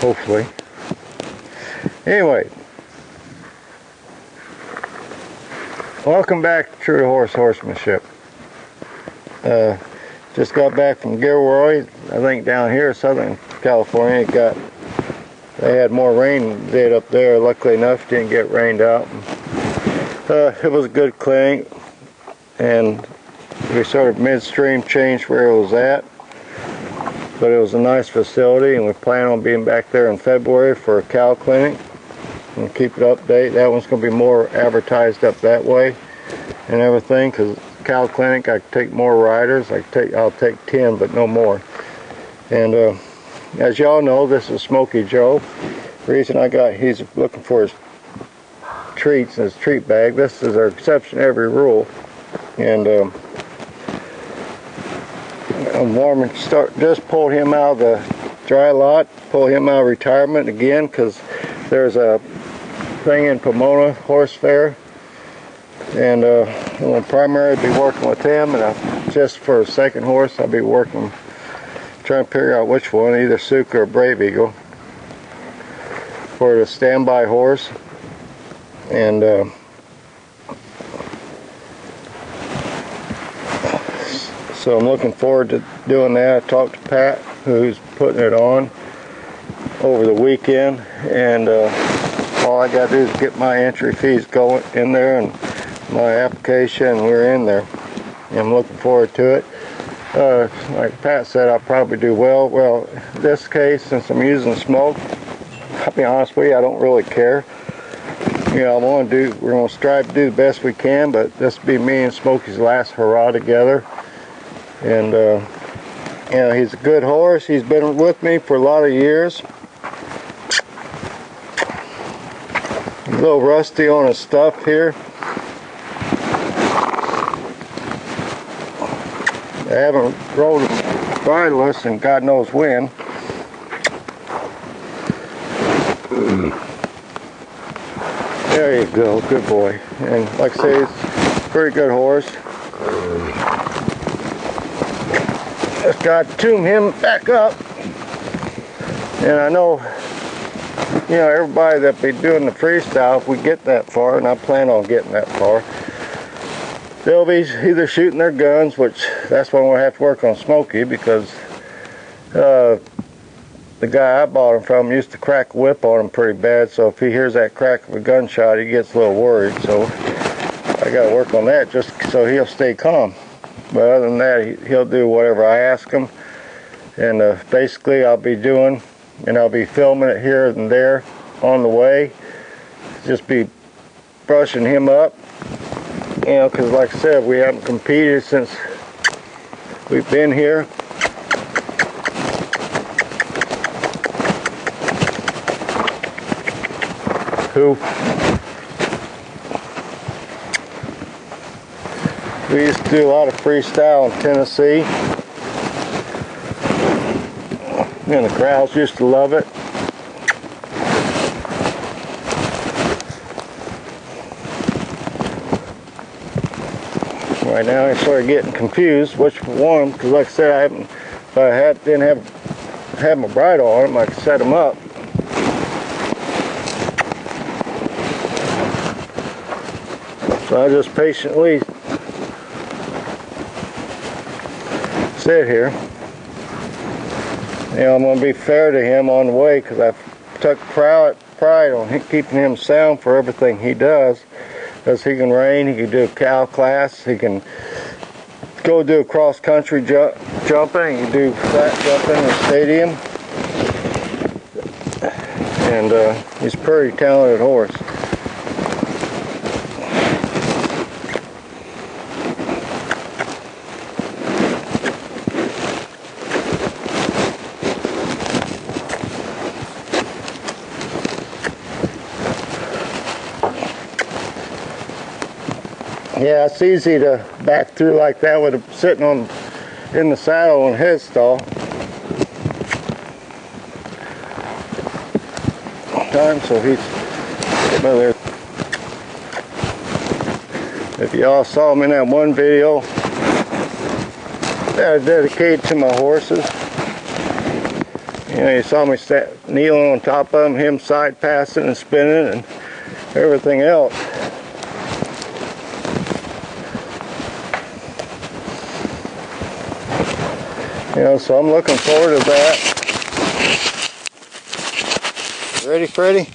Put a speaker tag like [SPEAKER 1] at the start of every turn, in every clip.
[SPEAKER 1] hopefully. Anyway, welcome back to True Horse Horsemanship. Just got back from Gilroy. I think down here, Southern California, they had more rain than they did up there. Luckily enough, didn't get rained out. It was a good clinic, and we sort of midstream changed where it was at. But it was a nice facility, and we plan on being back there in February for a cow clinic. We'll keep it updated. That one's going to be more advertised up that way and everything, because cow clinic I can take more riders. I'll take 10, but no more. And as y'all know, this is Smokeyjoe. The reason he's looking for his treats in his treat bag. This is our exception to every rule. And I'm warming. Just pulled him out of the dry lot. Pulled him out of retirement again, because there's a thing in Pomona horse fair, and I'll primarily be working with him, and just for a second horse I'll be trying to figure out which one, either Suka or Brave Eagle, for the standby horse. And so I'm looking forward to doing that. I talked to Pat, who's putting it on over the weekend, and all I got to do is get my entry fees going in there and my application, and we're in there. And I'm looking forward to it. Like Pat said, I'll probably do well. Well, in this case, since I'm using smoke, I'll be honest with you, I don't really care. You know, we're going to strive to do the best we can, but this will be me and Smokey's last hurrah together. And you know, he's a good horse. He's been with me for a lot of years. A little rusty on his stuff here. I haven't rode him bridleless in God knows when. There you go, good boy. And like I say, it's a pretty good horse. Just got to tune him back up. And I know, you know, everybody that be doing the freestyle, if we get that far, and I plan on getting that far, they'll be either shooting their guns, which that's when we'll have to work on Smokey, because the guy I bought him from used to crack a whip on him pretty bad, so if he hears that crack of a gunshot, he gets a little worried. So I got to work on that just so he'll stay calm. But other than that, he'll do whatever I ask him. And basically I'll be doing, and I'll be filming it here and there on the way. Just be brushing him up. You know, because like I said, we haven't competed since we've been here. We used to do a lot of freestyle in Tennessee, and the crowds used to love it. Right now I started getting confused which one, because like I said, if I didn't have my bridle on him, I could set him up. So I just patiently sit here. You know, I'm going to be fair to him on the way, because I've took pride on keeping him sound for everything he does. Because he can rein, he can do a cow class, he can go do a cross-country jumping, he can do flat jumping in the stadium. And he's a pretty talented horse. Yeah, it's easy to back through like that with him sitting in the saddle in his stall. So he's there. If y'all saw him in that one video that I dedicated to my horses, you You saw me kneeling on top of him side passing and spinning and everything else. So I'm looking forward to that. Ready, Freddie?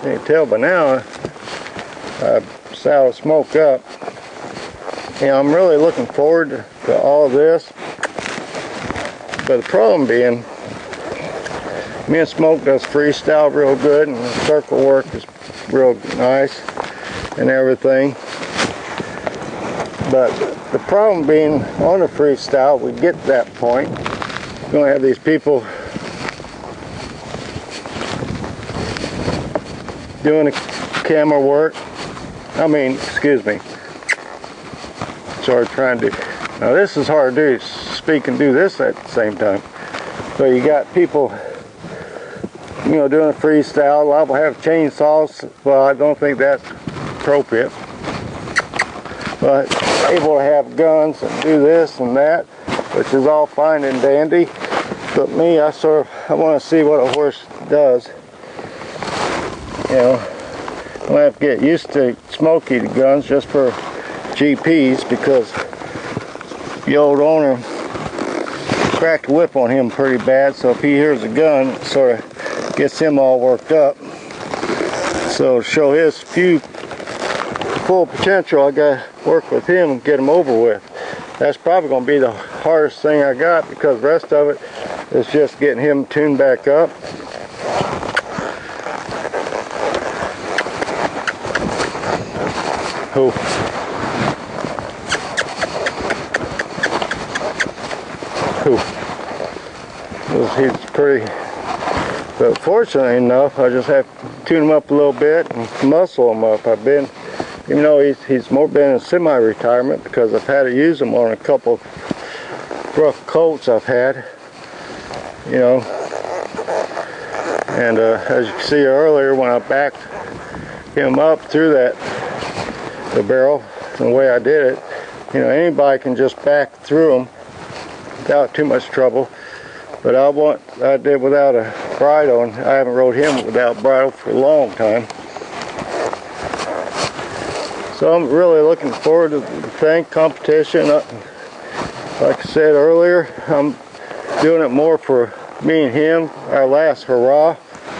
[SPEAKER 1] You can tell by now I saddle Smoke up. I'm really looking forward to all of this. But the problem being, me and Smoke does freestyle real good, and the circle work is real nice and everything. But the problem being, on the freestyle, we get to that point, we're going to have these people doing the camera work. Excuse me. Sorry, trying to do. Now this is hard to do, speak and do this at the same time. So you got people, doing a freestyle. A lot will have chainsaws. Well, I don't think that's appropriate. But able to have guns and do this and that, which is all fine and dandy. But me, I want to see what a horse does. I'm gonna have to get used to Smokey guns just for GPs, because the old owner cracked the whip on him pretty bad. So if he hears a gun, it sort of gets him all worked up. So to show his full potential, I got to work with him and get him over with. That's probably going to be the hardest thing I got, because the rest of it is just getting him tuned back up. Oh. He's pretty, but fortunately enough, I just have to tune him up a little bit and muscle him up. I've been, even though he's more been in semi-retirement, because I've had to use him on a couple rough colts I've had, and as you can see earlier, when I backed him up through the barrel, the way I did it, anybody can just back through them without too much trouble. But I did without a bridle, and I haven't rode him without bridle for a long time. So I'm really looking forward to the competition. Like I said earlier, I'm doing it more for me and him, our last hurrah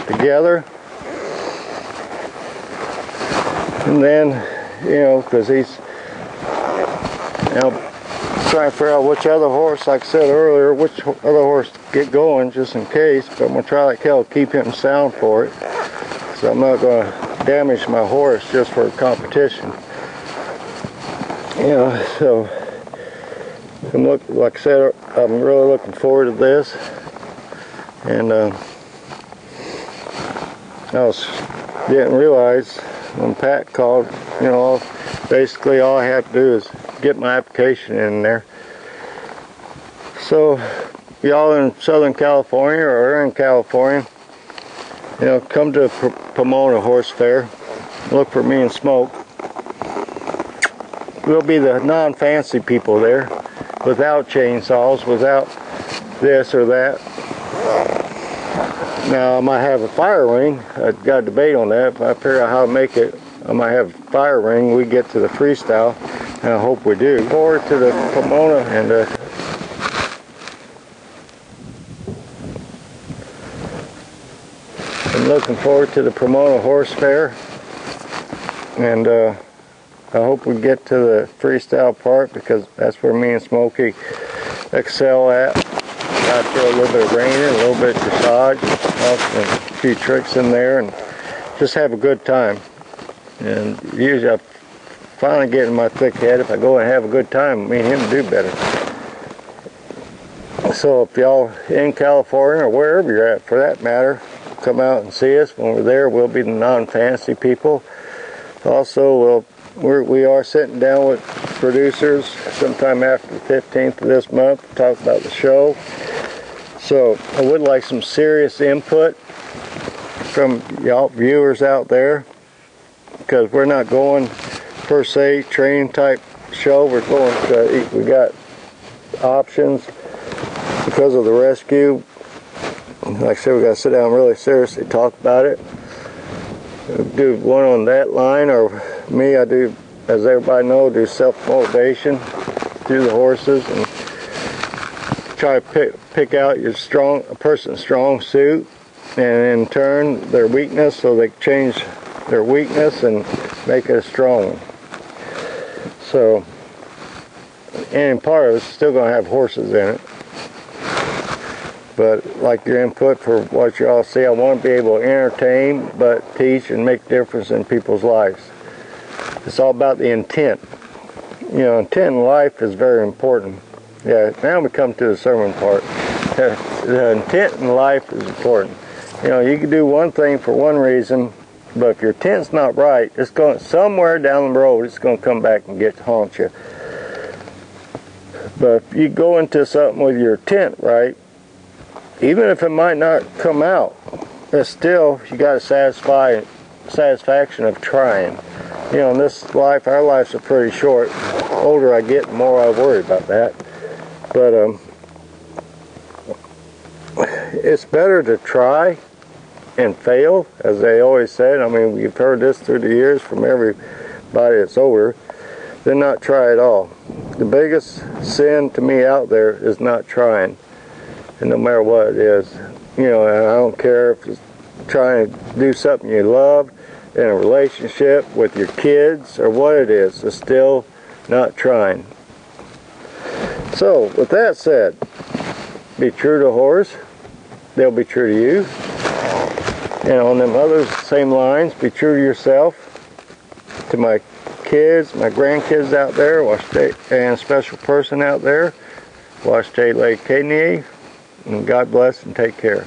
[SPEAKER 1] together. And then, because he's, trying to figure out which other horse, like I said earlier, which other horse to get going, just in case. But I'm going to try like hell to keep him sound for it. So I'm not going to damage my horse just for a competition. So like I said, I'm really looking forward to this. And didn't realize when Pat called, basically all I have to do is get my application in there. So y'all in Southern California or are in California, come to Pomona Horse Fair. Look for me and Smoke. We'll be the non-fancy people there, without chainsaws, without this or that. Now I might have a fire ring. I've got a debate on that. If I figure out how to make it, I might have a fire ring when we get to the freestyle, and I hope we do. Forward to the Pomona, and I'm looking forward to the Pomona Horse Fair, and I hope we get to the freestyle part, because that's where me and Smokey excel at. I throw a little bit of reining, a little bit of dressage, and a few tricks in there, and just have a good time. And usually I finally get in my thick head. If I go and have a good time, me and him do better. So if y'all in California or wherever you're at, for that matter, come out and see us. When we're there, we'll be the non-fancy people. Also, we are sitting down with producers sometime after the 15th of this month to talk about the show. So I would like some serious input from y'all viewers out there, because we're not going per se training type show. We're going to, we got options because of the rescue. Like I said, we got to sit down and really seriously talk about it. Do one on that line, or me, I do, as everybody knows, do self-motivation through the horses and try to pick out your a person's strong suit, and in turn their weakness, so they change their weakness and make it a strong one. So, and part of it's still going to have horses in it. But like your input for what you all see, I want to be able to entertain, but teach and make a difference in people's lives. It's all about the intent. You know, intent in life is very important. Yeah, now we come to the sermon part. The intent in life is important. You know, you can do one thing for one reason, but if your intent's not right, it's going somewhere down the road, it's going to come back and haunt you. But if you go into something with your intent right, even if it might not come out, it's still, you got a satisfaction of trying. You know, in this life, our lives are pretty short. The older I get, the more I worry about that. But it's better to try and fail, as they always said. I mean, we've heard this through the years from everybody that's older, than not try at all. The biggest sin to me out there is not trying. And no matter what it is, you know, and I don't care if it's trying to do something you love in a relationship with your kids or what it is, it's still not trying. So, with that said, be true to a horse, they'll be true to you. And on them other same lines, be true to yourself, to my kids, my grandkids out there, and a special person out there, watch J. Lake Kidney. And God bless and take care.